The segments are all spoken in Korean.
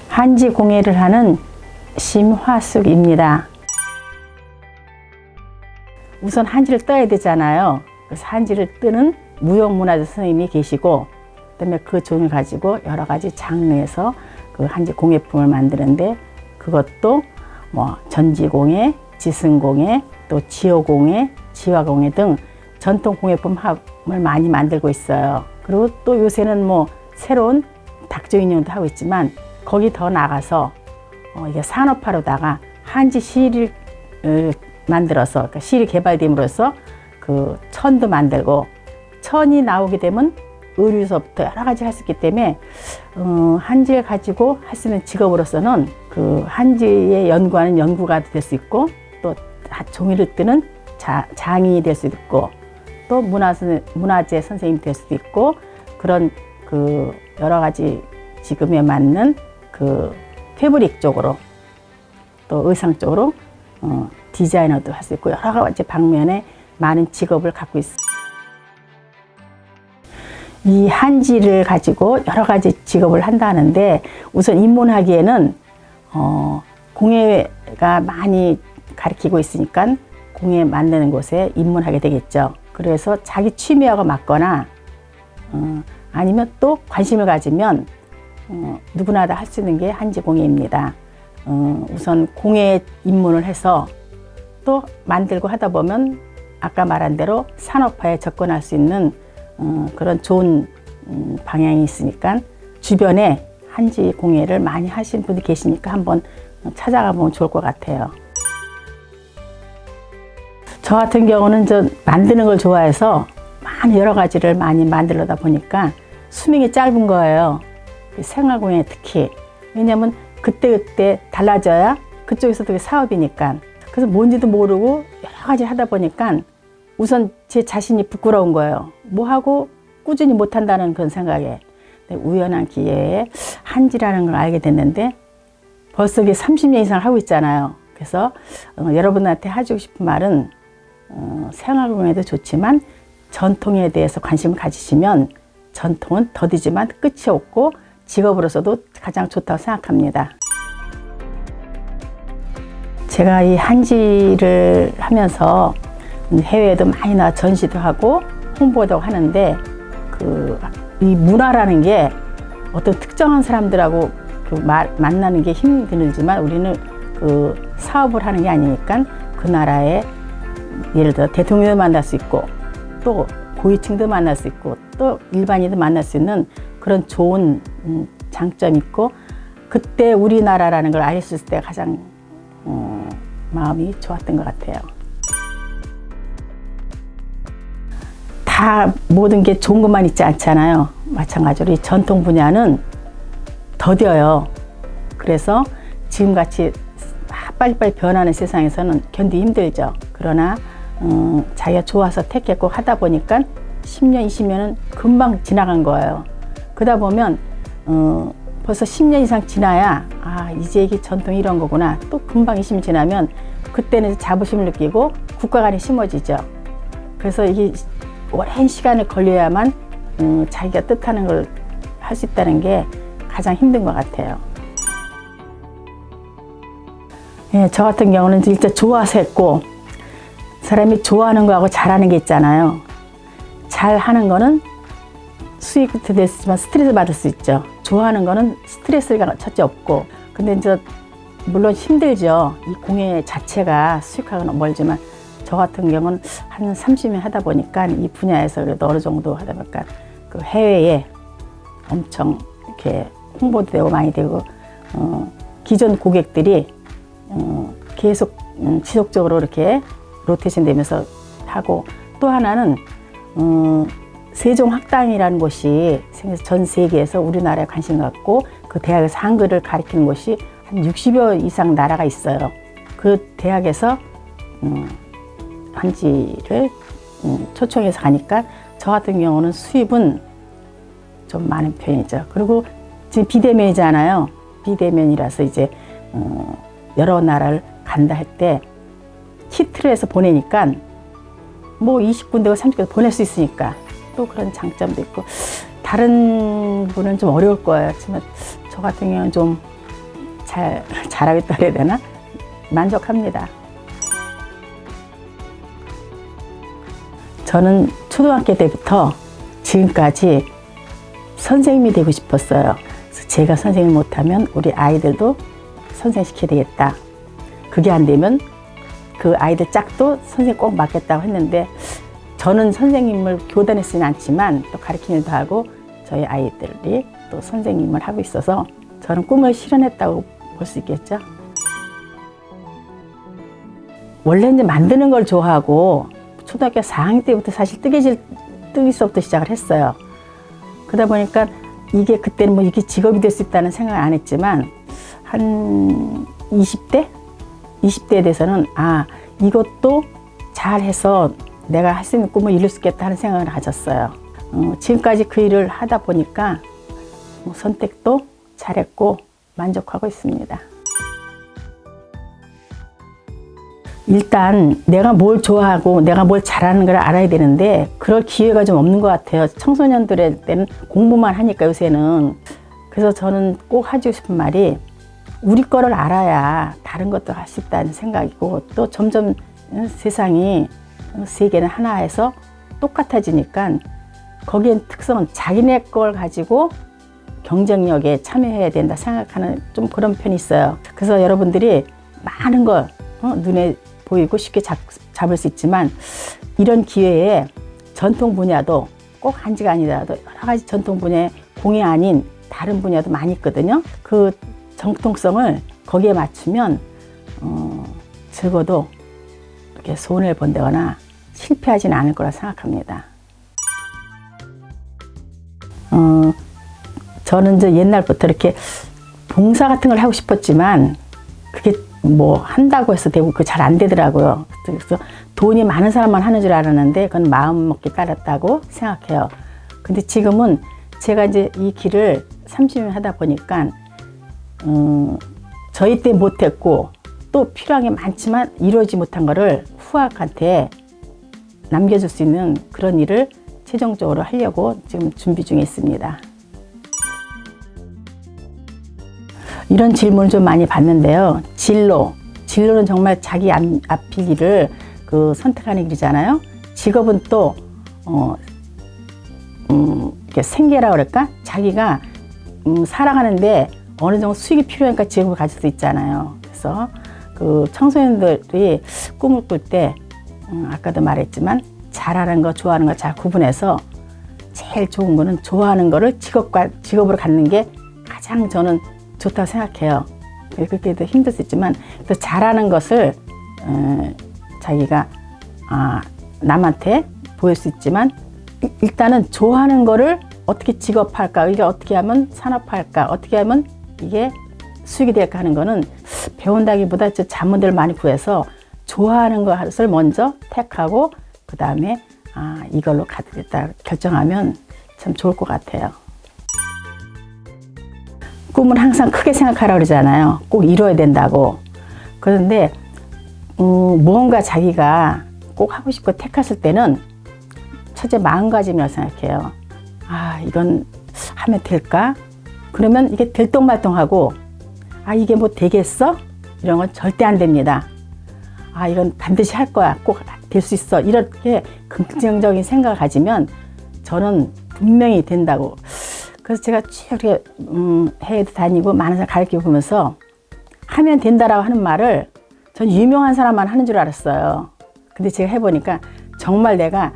한지 공예를 하는 심화숙입니다. 우선 한지를 떠야 되잖아요. 그래서 한지를 뜨는 무형문화재 선생님이 계시고, 그다음에 그 종을 가지고 여러 가지 장르에서 그 한지 공예품을 만드는데, 그것도 뭐 전지공예, 지승공예, 또 지호공예, 지화공예 등 전통 공예품을 많이 만들고 있어요. 그리고 또 요새는 뭐 새로운 닥조 인형도 하고 있지만, 거기 더 나가서 이게 산업화로다가 한지 실을 만들어서, 그러니까 실이 개발됨으로써 그 천도 만들고, 천이 나오게 되면 의류서부터 여러 가지 할 수 있기 때문에 한지를 가지고 할 수 있는 직업으로서는 그 한지에 연구하는 연구가 될 수 있고, 또 종이를 뜨는 장인이 될 수도 있고, 또 문화재 선생님이 될 수도 있고, 그런 그 여러 가지 지금에 맞는 그 패브릭 쪽으로, 또 의상 쪽으로 디자이너도 할 수 있고, 여러 가지 방면에 많은 직업을 갖고 있습니다. 이 한지를 가지고 여러 가지 직업을 한다는데, 우선 입문하기에는 공예가 많이 가르치고 있으니까 공예 만드는 곳에 입문하게 되겠죠. 그래서 자기 취미하고 맞거나 아니면 또 관심을 가지면 누구나 다 할 수 있는 게 한지 공예입니다. 우선 공예에 입문을 해서 또 만들고 하다 보면 아까 말한 대로 산업화에 접근할 수 있는 그런 좋은 방향이 있으니까, 주변에 한지 공예를 많이 하신 분이 계시니까 한번 찾아가 보면 좋을 것 같아요. 저 같은 경우는 만드는 걸 좋아해서 많이 여러 가지를 많이 만들다 보니까 수명이 짧은 거예요. 생활공예 특히. 왜냐면 그때그때 달라져야 그쪽에서도 사업이니까. 그래서 뭔지도 모르고 여러 가지 하다 보니까 우선 제 자신이 부끄러운 거예요. 뭐하고 꾸준히 못한다는 그런 생각에. 우연한 기회에 한지라는 걸 알게 됐는데, 벌써 이게 30년 이상 하고 있잖아요. 그래서 여러분한테 해주고 싶은 말은 생활공예도 좋지만 전통에 대해서 관심을 가지시면 전통은 더디지만 끝이 없고 직업으로서도 가장 좋다고 생각합니다. 제가 이 한지를 하면서 해외에도 많이 나와 전시도 하고 홍보도 하는데, 이 문화라는 게 어떤 특정한 사람들하고 만나는 게 힘들지만, 우리는 그 사업을 하는 게 아니니까 그 나라에 예를 들어 대통령도 만날 수 있고, 또 고위층도 만날 수 있고, 또 일반인도 만날 수 있는 그런 좋은 장점이 있고, 그때 우리나라라는 걸 알 수 있을 때 가장 마음이 좋았던 것 같아요. 다 모든 게 좋은 것만 있지 않잖아요. 마찬가지로 이 전통 분야는 더뎌요. 그래서 지금같이 빨리빨리 변하는 세상에서는 견디기 힘들죠. 그러나 자기가 좋아서 택했고 하다 보니까 10년, 20년은 금방 지나간 거예요. 그러다 보면 벌써 10년 이상 지나야 이제 이게 전통이 이런 거구나. 또 금방 20년 지나면 그때는 자부심을 느끼고 국가 간에 심어지죠. 그래서 이게 오랜 시간을 걸려야만 자기가 뜻하는 걸 할 수 있다는 게 가장 힘든 것 같아요. 예, 저 같은 경우는 진짜 좋아서 했고, 사람이 좋아하는 거하고 잘하는 게 있잖아요. 잘하는 거는 수익도 될 수 있지만 스트레스 받을 수 있죠. 좋아하는 거는 스트레스가 첫째 없고, 근데 이제 물론 힘들죠. 이 공예 자체가 수익하고는 멀지만, 저 같은 경우는 한 30년 하다 보니까 이 분야에서 그래도 어느 정도 하다 보니까 그 해외에 엄청 이렇게 홍보도 되고 많이 되고, 기존 고객들이 계속 지속적으로 이렇게 로테이션 되면서 하고, 또 하나는 세종학당이라는 곳이 생겨서 전 세계에서 우리나라에 관심 갖고 그 대학에서 한글을 가르치는 곳이 한 60여 이상 나라가 있어요. 그 대학에서 한지를 초청해서 가니까 저 같은 경우는 수입은 좀 많은 편이죠. 그리고 지금 비대면이잖아요. 비대면이라서 이제 여러 나라를 간다 할 때 키트를 해서 보내니까 뭐 20군데고 30군데 보낼 수 있으니까 또 그런 장점도 있고, 다른 분은 좀 어려울 거예요. 하지만 저 같은 경우는 좀 잘하고 있다 그래야 되나? 만족합니다. 저는 초등학교 때부터 지금까지 선생님이 되고 싶었어요. 그래서 제가 선생님 못하면 우리 아이들도 선생시켜야 되겠다. 그게 안 되면 그 아이들 짝도 선생님 꼭 맡겠다고 했는데, 저는 선생님을 교단에 쓰진 않지만 또 가르치는 일도 하고 저희 아이들이 또 선생님을 하고 있어서 저는 꿈을 실현했다고 볼 수 있겠죠. 원래 이제 만드는 걸 좋아하고 초등학교 4학년 때부터 사실 뜨개질부터 시작을 했어요. 그러다 보니까 이게 그때는 뭐 이게 직업이 될 수 있다는 생각을 안 했지만 한 20대에 돼서는 이것도 잘해서 내가 할 수 있는 꿈을 이룰 수 있겠다 하는 생각을 가졌어요. 지금까지 그 일을 하다 보니까 선택도 잘했고 만족하고 있습니다. 일단 내가 뭘 좋아하고 내가 뭘 잘하는 걸 알아야 되는데 그럴 기회가 좀 없는 것 같아요. 청소년들의 때는 공부만 하니까 요새는. 그래서 저는 꼭 해주고 싶은 말이, 우리 거를 알아야 다른 것도 할 수 있다는 생각이고, 또 점점 세상이 세계는 하나에서 똑같아지니까 거기엔 특성은 자기네 걸 가지고 경쟁력에 참여해야 된다 생각하는 좀 그런 편이 있어요. 그래서 여러분들이 많은 걸 눈에 보이고 쉽게 잡을 수 있지만, 이런 기회에 전통 분야도 꼭 한지가 아니더라도 여러 가지 전통 분야의 공이 아닌 다른 분야도 많이 있거든요. 그 정통성을 거기에 맞추면 적어도 이렇게 손해를 본다거나 실패하지는 않을 거라 생각합니다. 저는 이제 옛날부터 이렇게 봉사 같은 걸 하고 싶었지만 그게 뭐 한다고 해서 되고 그 잘 안 되더라고요. 그래서 돈이 많은 사람만 하는 줄 알았는데 그건 마음 먹기 따랐다고 생각해요. 근데 지금은 제가 이제 이 길을 30년 하다 보니까 저희 때 못했고 또 필요한 게 많지만 이루어지지 못한 거를 후학한테 남겨줄 수 있는 그런 일을 최종적으로 하려고 지금 준비 중에 있습니다. 이런 질문을 좀 많이 받는데요. 진로는 정말 자기 앞길 길을 선택하는 길이잖아요. 직업은 또 이렇게 생계라고 그럴까? 자기가 살아가는데 어느 정도 수익이 필요하니까 직업을 가질 수 있잖아요. 그래서 그 청소년들이 꿈을 꿀 때 아까도 말했지만 잘하는 거, 좋아하는 거 잘 구분해서 제일 좋은 거는 좋아하는 거를 직업으로 갖는 게 가장 저는 좋다고 생각해요. 그렇게 해도 힘들 수 있지만 또 잘하는 것을 자기가 남한테 보일 수 있지만 일단은 좋아하는 거를 어떻게 직업할까, 이게 어떻게 하면 산업화할까, 어떻게 하면 이게 수익이 될까 하는 거는 배운다기보다 자문들을 많이 구해서 좋아하는 것을 먼저 택하고 그 다음에 이걸로 가겠다 결정하면 참 좋을 것 같아요. 꿈은 항상 크게 생각하라고 그러잖아요. 꼭 이뤄야 된다고. 그런데 무언가 자기가 꼭 하고 싶고 택했을 때는 첫째 마음가짐이라고 생각해요. 이건 하면 될까? 그러면 이게 들똥말똥하고 이게 뭐 되겠어? 이런 건 절대 안 됩니다. 이건 반드시 할 거야. 꼭 될 수 있어. 이렇게 긍정적인 생각을 가지면 저는 분명히 된다고. 그래서 제가 쭉 이렇게 해외도 다니고 많은 사람 가르치고 보면서 하면 된다라고 하는 말을 전 유명한 사람만 하는 줄 알았어요. 근데 제가 해보니까 정말 내가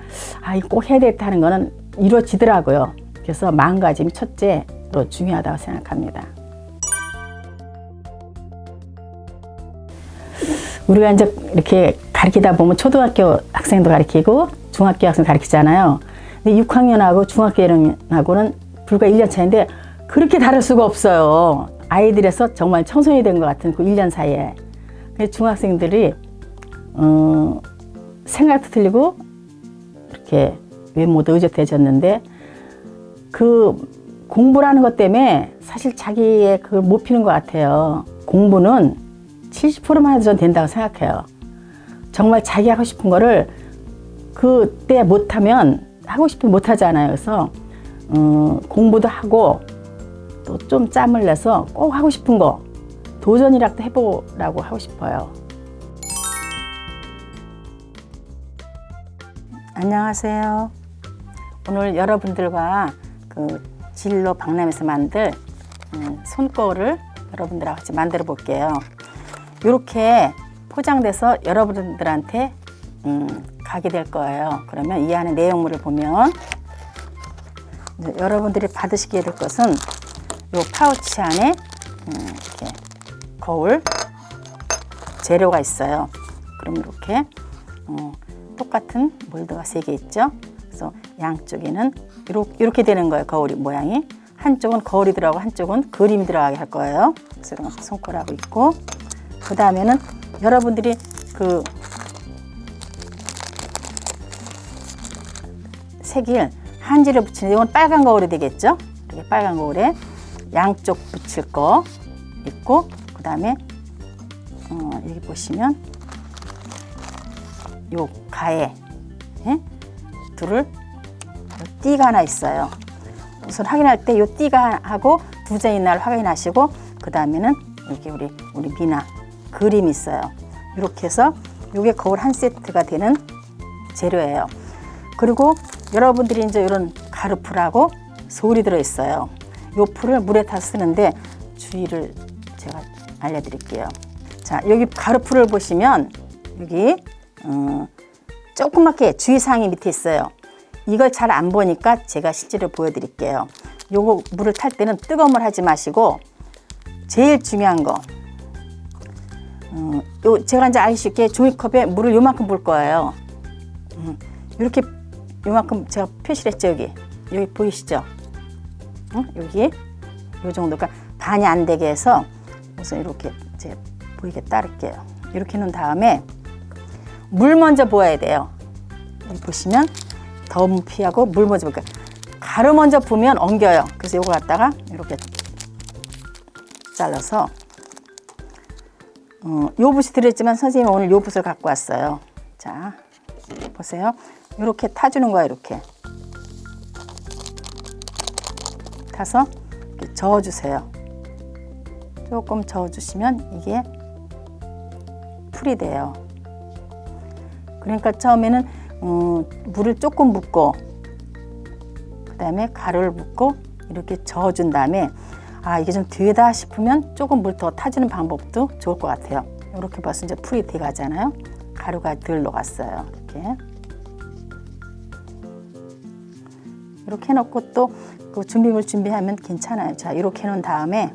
이거 꼭 해야 되겠다 하는 거는 이루어지더라고요. 그래서 마음가짐이 첫째로 중요하다고 생각합니다. 우리가 이제 이렇게 가르치다 보면 초등학교 학생도 가르치고 중학교 학생 가르치잖아요. 근데 6학년하고 중학교 1학년하고는 불과 1년 차인데 그렇게 다를 수가 없어요. 아이들에서 정말 청소년이 된 것 같은 그 1년 사이에. 중학생들이 생각도 틀리고 이렇게 외모도 의젓해졌는데 그 공부라는 것 때문에 사실 자기의 그걸 못 피는 것 같아요. 공부는 70%만 해도 전 된다고 생각해요. 정말 자기 하고 싶은 거를 그때 못하면 하고 싶으면 못하잖아요. 그래서 공부도 하고 또 좀 짬을 내서 꼭 하고 싶은 거 도전이라도 해보라고 하고 싶어요. 안녕하세요. 오늘 여러분들과 그 진로 박람회에서 만들 손거울을 여러분들하고 같이 만들어 볼게요. 이렇게 포장돼서 여러분들한테 가게 될 거예요. 그러면 이 안에 내용물을 보면 이제 여러분들이 받으시게 될 것은 이 파우치 안에 이렇게 거울 재료가 있어요. 그럼 이렇게 똑같은 몰드가 3개 있죠. 그래서 양쪽에는 이렇게 되는 거예요. 거울이 모양이 한쪽은 거울이 들어가고 한쪽은 그림이 들어가게 할 거예요. 그래서 이런 손가락하고 있고, 그 다음에는 여러분들이 그 색일 한지를 붙이는 이건 빨간 거울이 되겠죠. 이렇게 빨간 거울에 양쪽 붙일 거 있고, 그 다음에 여기 보시면 요 가에 둘을 띠가 하나 있어요. 우선 확인할 때 요 띠가 하고 두 장인 날 확인하시고, 그 다음에는 여기 우리 미나 그림이 있어요. 이렇게 해서 요게 거울 한 세트가 되는 재료예요. 그리고 여러분들이 이제 이런 가루풀하고 솔이 들어 있어요. 요 풀을 물에 타서 쓰는데 주의를 제가 알려드릴게요. 자, 여기 가루풀을 보시면 여기 조그맣게 주의사항이 밑에 있어요. 이걸 잘 안 보니까 제가 실제로 보여드릴게요. 요거 물을 탈 때는 뜨거운 물 하지 마시고, 제일 중요한 거, 요 제가 이제 알기 쉽게 종이컵에 물을 요만큼 볼 거예요. 이렇게 요만큼 제가 표시를 했죠. 여기 보이시죠? 여기 요 정도가 반이 안 되게 해서 우선 이렇게 제가 보이게 따를게요. 이렇게 놓은 다음에 물 먼저 부어야 돼요. 여기 보시면 더운 피하고 물 먼저 부을게요. 가루 먼저 부으면 엉겨요. 그래서 이거 갖다가 이렇게 잘라서 요 붓이 들어있지만 선생님은 오늘 요 붓을 갖고 왔어요. 자, 보세요. 이렇게 타주는 거야. 이렇게 타서 이렇게 저어주세요. 조금 저어주시면 이게 풀이 돼요. 그러니까 처음에는 물을 조금 붓고, 그 다음에 가루를 붓고 이렇게 저어준 다음에 이게 좀 되다 싶으면 조금 물 더 타주는 방법도 좋을 것 같아요. 이렇게 벌써 이제 풀이 돼 가잖아요. 가루가 덜 녹았어요. 이렇게 해놓고 또 그 준비물 준비하면 괜찮아요. 자, 이렇게 해놓은 다음에,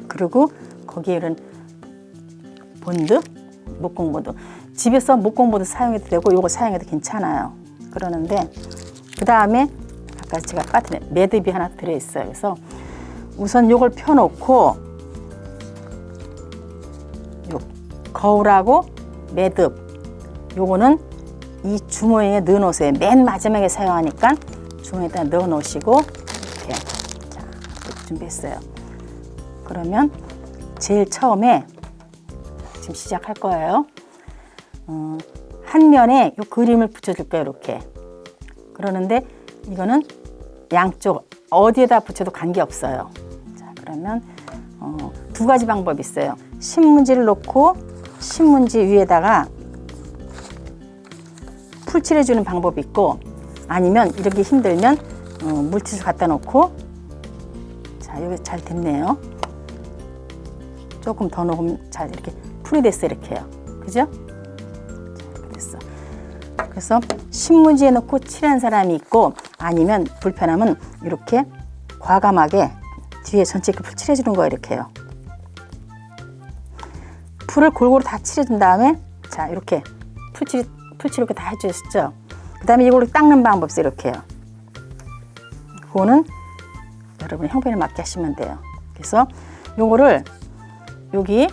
그리고 거기에 이런 본드, 목공보드, 집에서 목공보드 사용해도 되고 이거 사용해도 괜찮아요. 그러는데 그 다음에 아까 제가 빠뜨린 매듭이 하나 들어있어요. 그래서 우선 이걸 펴놓고 요 거울하고 매듭 요거는 이 주머니에 넣어 놓으세요. 맨 마지막에 사용하니까 주머니에다 넣어 놓으시고 이렇게. 자, 이렇게 준비했어요. 그러면 제일 처음에 지금 시작할 거예요. 한 면에 요 그림을 붙여줄 거예요. 이렇게. 그러는데 이거는 양쪽 어디에다 붙여도 관계없어요. 자, 그러면 두 가지 방법이 있어요. 신문지를 놓고 신문지 위에다가 풀칠해주는 방법이 있고, 아니면 이렇게 힘들면 물티슈 갖다 놓고, 자, 여기 잘 됐네요. 조금 더 놓으면 잘 이렇게 풀이 됐어요. 이렇게요. 그죠? 자, 이렇게 됐어. 그래서 신문지에 넣고 칠하는 사람이 있고, 아니면 불편하면 이렇게 과감하게 뒤에 전체 이렇게 풀 칠해주는 거예요. 이렇게요. 풀을 골고루 다 칠해준 다음에, 자, 이렇게 풀칠 이렇게 다 해주셨죠? 그 다음에 이걸로 닦는 방법 있어요. 이렇게요. 그거는 여러분의 형편에 맞게 하시면 돼요. 그래서 요거를 여기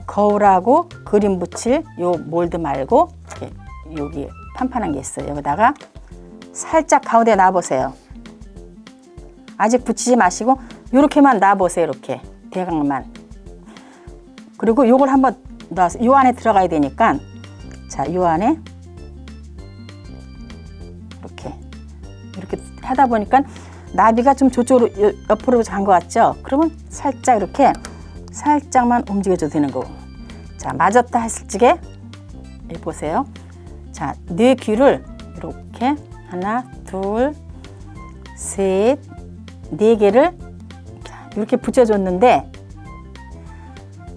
거울하고 그림 붙일 요 몰드 말고 이렇게 여기 판판한 게 있어요. 여기다가 살짝 가운데 놔보세요. 아직 붙이지 마시고 요렇게만 놔보세요. 이렇게 대각만. 그리고 요걸 한번 놔서 요 안에 들어가야 되니까, 자, 요 안에 이렇게 하다 보니까 나비가 좀 저쪽으로 옆으로 간 것 같죠? 그러면 살짝 이렇게 살짝만 움직여줘도 되는 거고. 자, 맞았다 했을 적에 여기 보세요. 자, 뇌 귀를 이렇게 하나, 둘, 셋, 네 개를 이렇게 붙여줬는데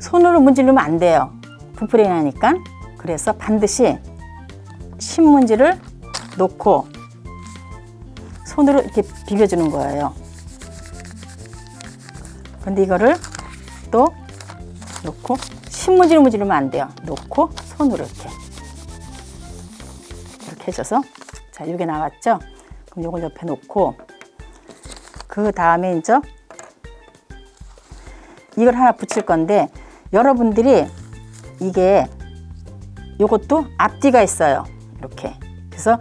손으로 문지르면 안 돼요. 부풀이 나니까. 그래서 반드시 신문지를 놓고 손으로 이렇게 비벼주는 거예요. 근데 이거를 또 놓고 신문지로 문지르면 안 돼요. 놓고 손으로 이렇게 해줘서 자, 이게 나왔죠? 그럼 이걸 옆에 놓고 그 다음에 이제 이걸 하나 붙일 건데 여러분들이 이게 요것도 앞뒤가 있어요. 이렇게. 그래서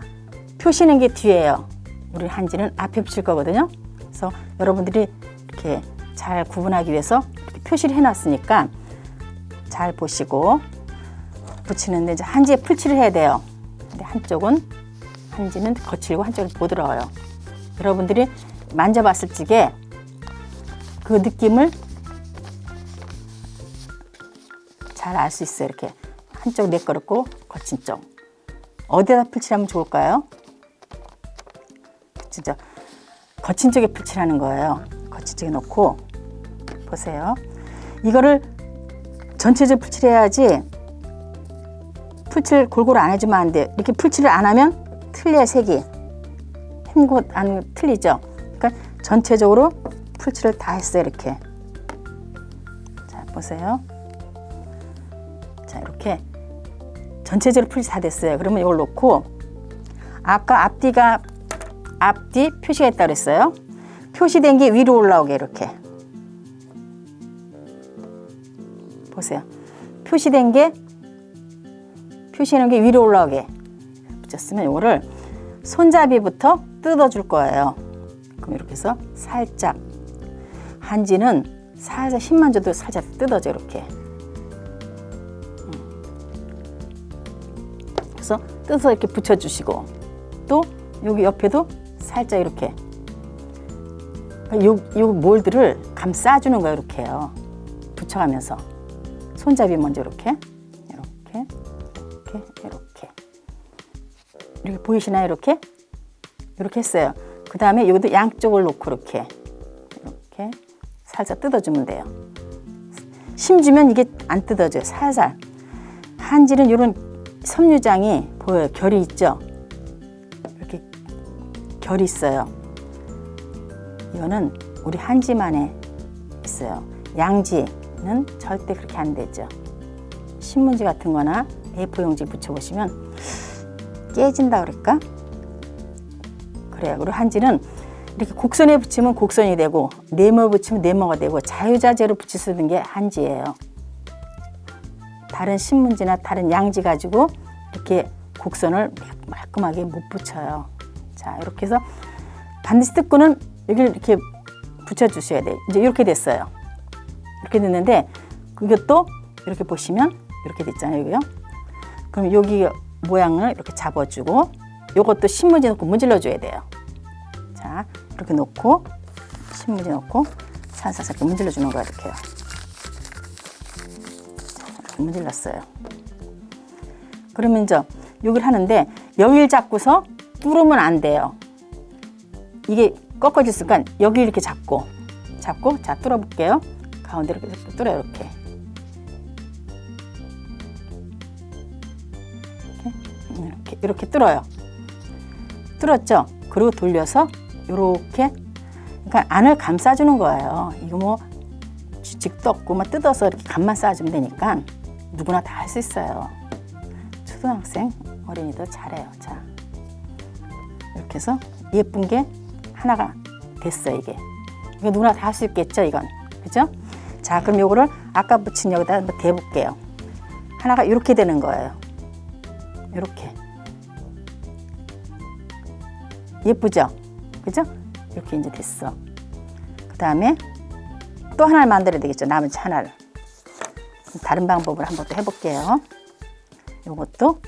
표시는 게 뒤에요. 우리 한지는 앞에 붙일 거거든요. 그래서 여러분들이 이렇게 잘 구분하기 위해서 이렇게 표시를 해놨으니까 잘 보시고 붙이는데 이제 한지에 풀칠을 해야 돼요. 근데 한쪽은 한지는 거칠고 한쪽은 부드러워요. 여러분들이 만져봤을 적에 그 느낌을 잘 알 수 있어요. 이렇게 한쪽 매끄럽고 거친 쪽 어디다 풀칠하면 좋을까요? 진짜 거친 쪽에 풀칠하는 거예요. 거친 쪽에 놓고 보세요. 이거를 전체적으로 풀칠해야지 풀칠 골고루 안 해주면 안 돼요. 이렇게 풀칠을 안 하면 틀려요. 색이 한 곳 안 틀리죠. 그러니까 전체적으로 풀칠을 다 했어요. 이렇게 자 보세요. 자 이렇게 전체적으로 풀칠 다 됐어요. 그러면 이걸 놓고 아까 앞뒤 표시가 있다고 그랬어요. 표시된 게 위로 올라오게 이렇게 보세요. 표시된 게 위로 올라오게 붙였으면 이거를 손잡이부터 뜯어줄 거예요. 그럼 이렇게 해서 살짝 한지는 살짝 힘만 줘도 살짝 뜯어져 이렇게. 그래서 뜯어서 이렇게 붙여주시고 또 여기 옆에도 살짝 이렇게 요 몰드를 감싸주는 거예요. 이렇게요. 붙여가면서 손잡이 먼저 이렇게 보이시나요? 이렇게 했어요. 그 다음에 여기도 양쪽을 놓고 이렇게 살짝 뜯어주면 돼요. 심주면 이게 안 뜯어져요. 살살. 한지는 이런 섬유장이 보여요. 결이 있죠. 이렇게 결이 있어요. 이거는 우리 한지만에 있어요. 양지는 절대 그렇게 안 되죠. 신문지 같은 거나 A4 용지 붙여보시면 깨진다 그럴까? 그래요. 그리고 한지는 이렇게 곡선에 붙이면 곡선이 되고 네모에 붙이면 네모가 되고 자유자재로 붙일 수 있는 게 한지예요. 다른 신문지나 다른 양지 가지고 이렇게 곡선을 말끔하게 못 붙여요. 자, 이렇게 해서 반드시 뜯고는 여기를 이렇게 붙여주셔야 돼요. 이제 이렇게 됐어요. 이렇게 됐는데 이것도 이렇게 보시면 이렇게 됐잖아요. 여기요. 그럼 여기 모양을 이렇게 잡아주고 이것도 신문지 넣고 문질러 줘야 돼요. 자, 이렇게 놓고 신문지 넣고 살살 이렇게 문질러 주는 거야. 이렇게요. 이렇게 문질렀어요. 그러면 이제 여기를 하는데 여기를 잡고서 뚫으면 안 돼요. 이게 꺾어졌으니까 여기 이렇게 잡고 자 뚫어볼게요. 가운데로 이렇게 뚫어요. 이렇게 뚫어요. 뚫었죠? 그리고 돌려서 이렇게 그러니까 안을 감싸주는 거예요. 이거 뭐 쥐직도 없고 막 뜯어서 이렇게 간만 쌓아주면 되니까 누구나 다 할 수 있어요. 초등학생, 어린이도 잘해요. 자, 이렇게 해서 예쁜 게 하나가 됐어요. 이게 이거 누구나 다 할 수 있겠죠? 이건 그죠? 자, 그럼 요거를 아까 붙인 여기다 한번 대볼게요. 하나가 이렇게 되는 거예요. 이렇게 예쁘죠? 그죠? 이렇게 이제 됐어. 그 다음에 또 하나를 만들어야 되겠죠. 나머지 하나를. 다른 방법을 한번 또 해볼게요. 요것도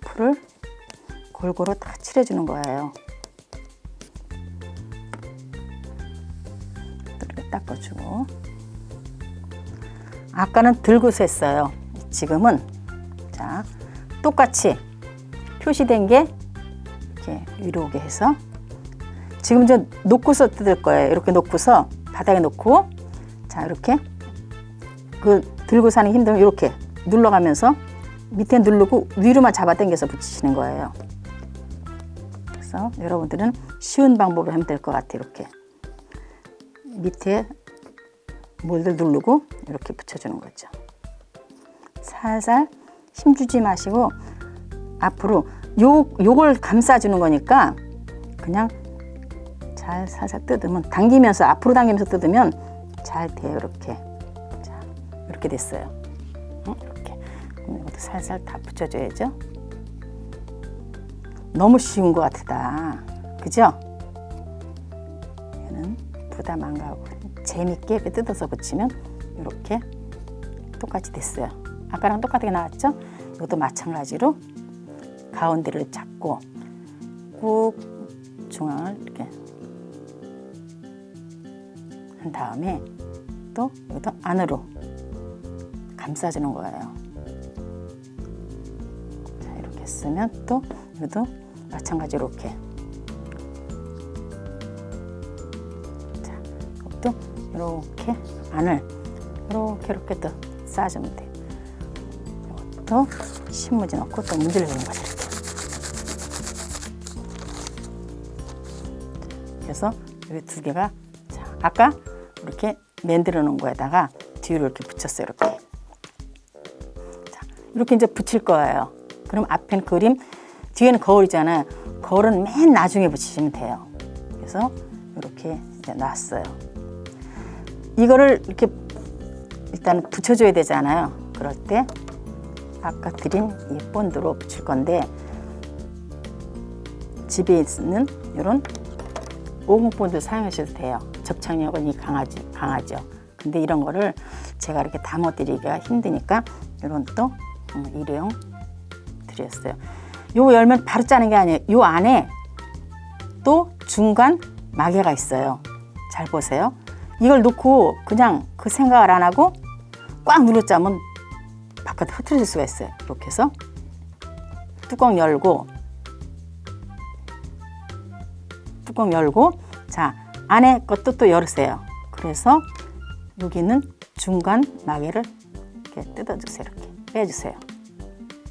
풀을 골고루 다 칠해주는 거예요. 이렇게 닦아주고 아까는 들고서 했어요. 지금은 자 똑같이 표시된 게 이렇게 위로 오게 해서 지금 저 놓고서 뜯을 거예요. 이렇게 놓고서 바닥에 놓고 자 이렇게 그 들고 사는 게 힘들면 이렇게 눌러가면서 밑에 누르고 위로만 잡아 당겨서 붙이시는 거예요. 그래서 여러분들은 쉬운 방법으로 하면 될 것 같아요. 이렇게 밑에 몰들 누르고 이렇게 붙여주는 거죠. 살살 힘주지 마시고 앞으로 요걸 감싸주는 거니까 그냥 잘 살살 뜯으면 당기면서 앞으로 당기면서 뜯으면 잘 돼요. 이렇게 자 이렇게 됐어요. 이렇게 그럼 이것도 살살 다 붙여줘야죠. 너무 쉬운 것 같다, 그죠? 얘는 부담 안 가고 재밌게 뜯어서 붙이면 이렇게 똑같이 됐어요. 아까랑 똑같게 나왔죠? 이것도 마찬가지로 가운데를 잡고 꾹 중앙을 이렇게 한 다음에 또 이것도 안으로 감싸주는 거예요. 자, 이렇게 쓰면 또 이것도 마찬가지로 이렇게 자, 이것도 이렇게 안을 이렇게 또 싸주면 돼요. 이것도 신문지 넣고 또 문질러주는 거죠. 이렇게. 그래서 여기 두 개가 자, 아까 이렇게 만들어 놓은 거에다가 뒤로 이렇게 붙였어요. 이렇게. 자, 이렇게 이제 붙일 거예요. 그럼 앞엔 그림, 뒤에는 거울이잖아요. 거울은 맨 나중에 붙이시면 돼요. 그래서 이렇게 이제 놨어요. 이거를 이렇게 일단 붙여줘야 되잖아요. 그럴 때 아까 드린 이 본드로 붙일 건데 집에 있는 이런 50 본드 사용하셔도 돼요. 접착력은 강하죠. 근데 이런 거를 제가 이렇게 담아드리기가 힘드니까 이런 또 일회용 드렸어요. 요거 열면 바로 짜는 게 아니에요. 요 안에 또 중간 마개가 있어요. 잘 보세요. 이걸 놓고 그냥 그 생각을 안 하고 꽉 눌러 짜면 바깥에 흐트러질 수가 있어요. 이렇게 해서 뚜껑 열고 자 안에 것도 또 열으세요. 그래서 여기는 중간 마개를 이렇게 뜯어주세요. 이렇게 빼주세요.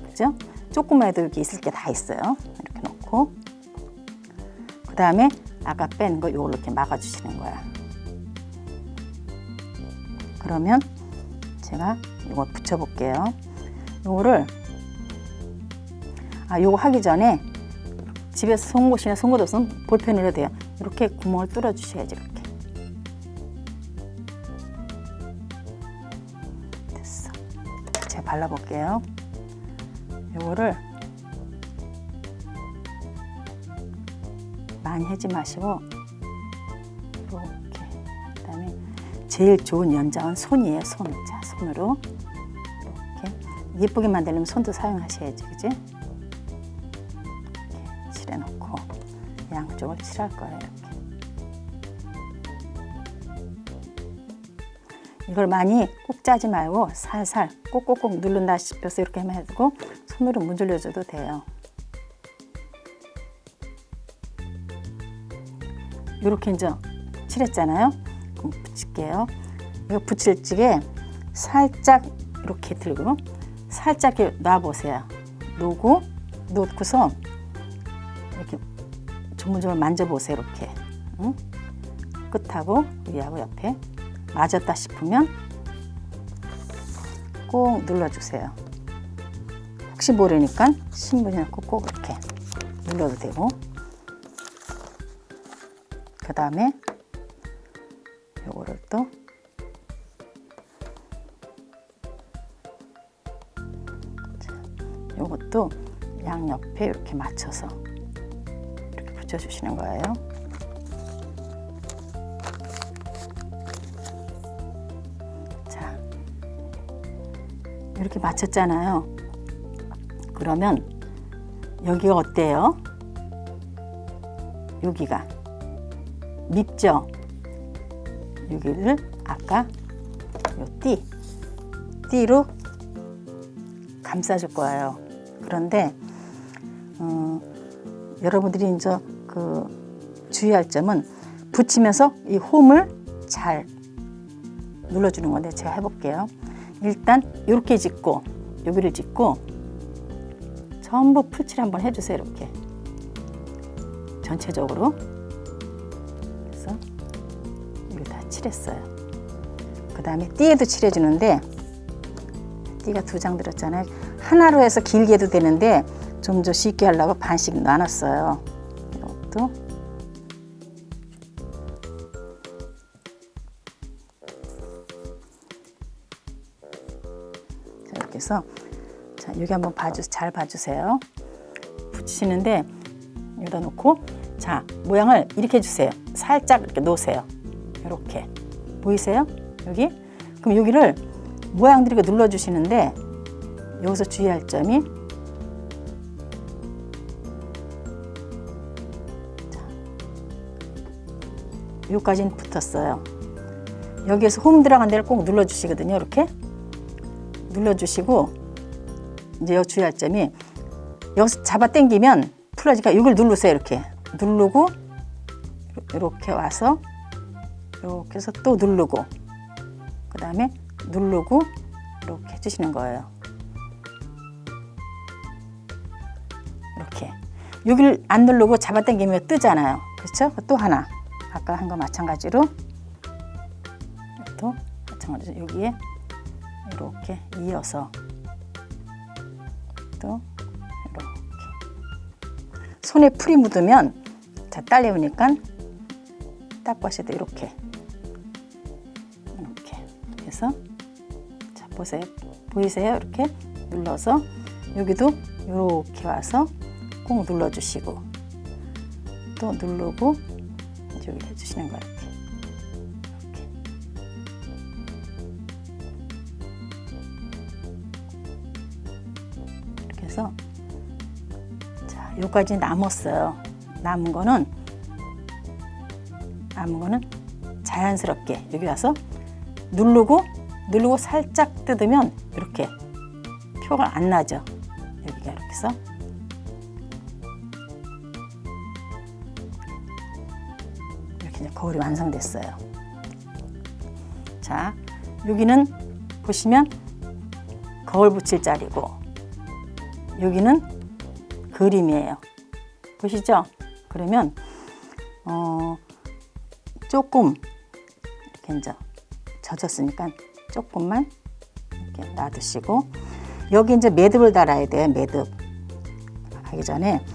그죠? 조금만 해도 여기 있을 게 다 있어요. 이렇게 놓고 그 다음에 아까 뺀 거 이걸로 이렇게 막아주시는 거야. 그러면 제가 이거 붙여볼게요. 요거를 요거 하기 전에 집에서 송곳이나 송곳 없으면 볼펜으로 돼요. 이렇게 구멍을 뚫어 주셔야지. 이렇게 됐어. 제가 발라볼게요. 요거를 많이 하지 마시고 이렇게. 그다음에 제일 좋은 연장은 손이에요. 손. 자, 손으로 이렇게 예쁘게 만들려면 손도 사용하셔야지, 그지? 이렇게 칠해놓고 양쪽을 칠할 거예요. 이렇게. 이걸 많이 꼭 짜지 말고 살살 꼭꼭꼭 누른다 싶어서 이렇게 해가지고 손으로 문질러줘도 돼요. 이렇게 이제 칠했잖아요. 그럼 붙일게요. 이거 붙일 적에 살짝 이렇게 들고 살짝 이렇게 놔보세요. 놓고서 이렇게 조물조물 만져보세요. 이렇게 응? 끝하고 위하고 옆에 맞았다 싶으면 꼭 눌러주세요. 혹시 모르니까 신문지 넣고 꼭 이렇게 눌러도 되고 그 다음에 요거를 또 요것도 양옆에 이렇게 맞춰서 이렇게 붙여주시는 거예요. 자, 이렇게 맞췄잖아요. 그러면 여기가 어때요? 여기가 밉죠? 여기를 아까 요 띠 띠로 감싸줄 거예요. 그런데 여러분들이 이제 주의할 점은 붙이면서 이 홈을 잘 눌러주는 건데 제가 해볼게요. 일단 이렇게 짚고 여기를 짚고 전부 풀칠을 한번 해주세요. 이렇게 전체적으로. 그래서 여기 다 칠했어요. 그 다음에 띠에도 칠해주는데 띠가 2장 들었잖아요. 하나로 해서 길게 해도 되는데 좀 더 쉽게 하려고 반씩 나눴어요. 이것도 자, 이렇게 해서 자, 여기 한번 잘 봐주세요. 붙이시는데 여기다 놓고 자, 모양을 이렇게 해주세요. 살짝 이렇게 놓으세요. 이렇게 보이세요? 여기? 그럼 여기를 모양대로 이렇게 눌러주시는데 여기서 주의할 점이 여기까지는 붙었어요. 여기에서 홈 들어간 데를 꼭 눌러주시거든요. 이렇게 눌러주시고 이제 여기 주의할 점이 여기서 잡아 당기면 풀어지니까 이걸 누르세요. 이렇게 누르고 이렇게 와서 이렇게 해서 또 누르고 그 다음에 누르고 이렇게 해주시는 거예요. 이렇게 여기를 안 누르고 잡아 당기면 뜨잖아요. 그렇죠? 또 하나 아까 한 거 마찬가지로 또 마찬가지로 여기에 이렇게 이어서 또 이렇게 손에 풀이 묻으면 자 딸려오니까 닦고 하셔도 이렇게 해서 자 보세요. 보이세요? 이렇게 눌러서 여기도 이렇게 와서 꼭 눌러주시고 또 누르고 이제 여기 해주시는 거예요. 이렇게 해서 자 여기까지 남았어요. 남은 거는 자연스럽게 여기 와서 누르고 살짝 뜯으면 이렇게 표가 안 나죠. 여기가 이렇게 해서 이렇게 이제 거울이 완성됐어요. 자, 여기는 보시면 거울 붙일 자리고 여기는 그림이에요. 보시죠? 그러면 조금 이렇게 이제 젖었으니까 조금만 이렇게 놔두시고 여기 이제 매듭을 달아야 돼요. 매듭 하기 전에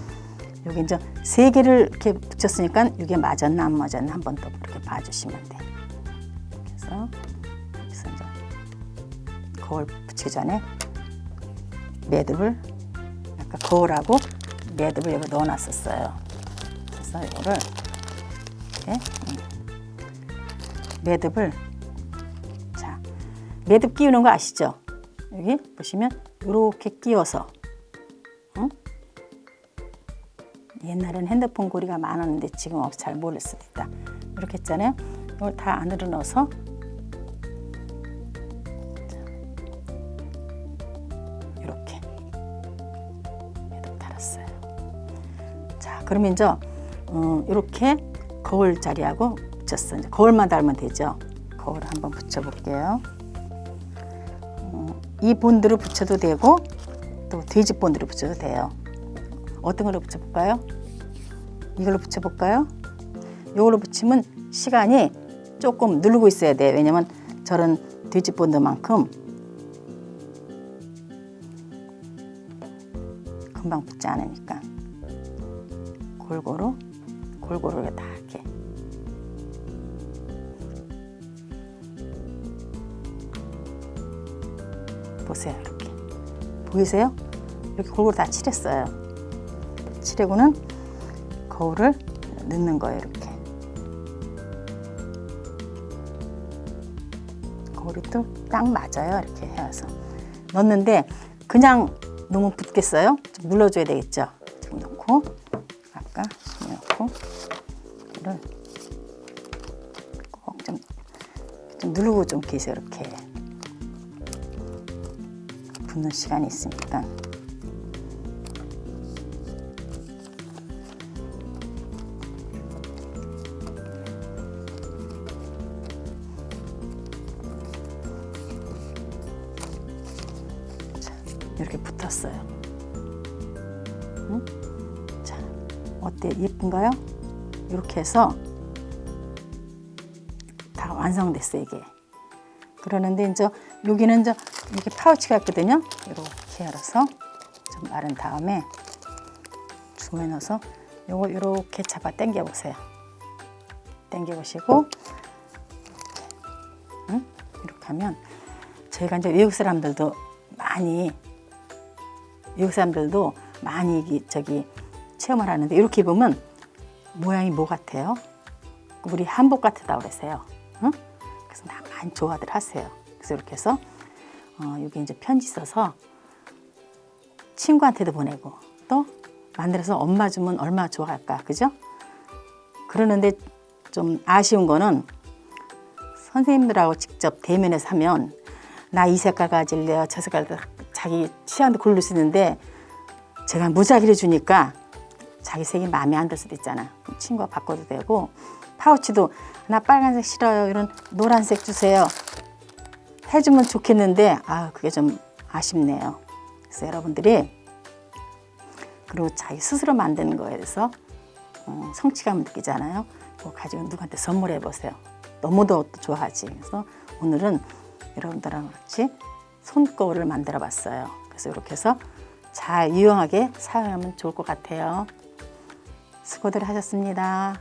여기 이제 3개를 이렇게 붙였으니까 이게 맞았나 안 맞았나 한번 더 이렇게 봐주시면 돼요. 그래서 여기서 이제 거울 붙이기 전에 매듭을 아까 거울하고 매듭을 여기 넣어놨었어요. 그래서 이거를 이렇게 매듭을 자 매듭 끼우는 거 아시죠? 여기 보시면 이렇게 끼워서 옛날에는 핸드폰 고리가 많았는데 지금 없어 잘 모를 수도 있다. 이렇게 했잖아요. 이걸 다 안으로 넣어서 이렇게 매듭 달았어요. 자 그러면 이제 이렇게 거울 자리하고 붙였어요. 이제 거울만 달면 되죠. 거울을 한번 붙여볼게요. 이 본드로 붙여도 되고 또 돼지 본드로 붙여도 돼요. 어떤 걸로 붙여볼까요? 이걸로 붙여볼까요? 이걸로 붙이면 시간이 조금 누르고 있어야 돼요. 왜냐면 저런 돼지 본드만큼 금방 붙지 않으니까 골고루 다 이렇게 보세요. 이렇게 보이세요? 이렇게 골고루 다 칠했어요. 칠하고는 거울을 넣는 거예요. 이렇게 거울이 또 딱 맞아요. 이렇게 해서 넣는데 그냥 너무 붙겠어요? 좀 눌러줘야 되겠죠. 좀 넣고 아까 넣고 이거를 꼭 좀 누르고 좀 계세요. 이렇게 붙는 시간이 있으니까. 자, 이렇게 붙었어요. 응? 자, 어때? 예쁜가요? 이렇게 해서 다 완성됐어요, 이게. 그러는데 이제 여기는 이제 이렇게 파우치가 있거든요. 이렇게 열어서 좀 마른 다음에 주머니에 넣어서 요거 이렇게 잡아 당겨 보세요. 당겨 보시고 이렇게, 이렇게 하면 저희가 이제 외국 사람들도 많이 저기 체험을 하는데 이렇게 보면 모양이 뭐 같아요? 우리 한복 같다고 그랬어요. 응? 그래서 많이 좋아들 하세요. 그래서 이렇게 해서 여기 이제 편지 써서 친구한테도 보내고 또 만들어서 엄마 주면 얼마나 좋아할까, 그죠? 그러는데 좀 아쉬운 거는 선생님들하고 직접 대면해서 하면 나 이 색깔 가질래요, 저 색깔 자기 취향도 고를 수 있는데 제가 무작위로 주니까 자기 색이 마음에 안 들 수도 있잖아. 친구가 바꿔도 되고 파우치도 나 빨간색 싫어요, 이런 노란색 주세요 해주면 좋겠는데 그게 좀 아쉽네요. 그래서 여러분들이 그리고 자기 스스로 만드는 거에 대해서 성취감을 느끼잖아요. 그거 가지고 누구한테 선물해 보세요. 너무도 좋아하지. 그래서 오늘은 여러분들랑 같이 손거울을 만들어 봤어요. 그래서 이렇게 해서 잘 유용하게 사용하면 좋을 것 같아요. 수고들 하셨습니다.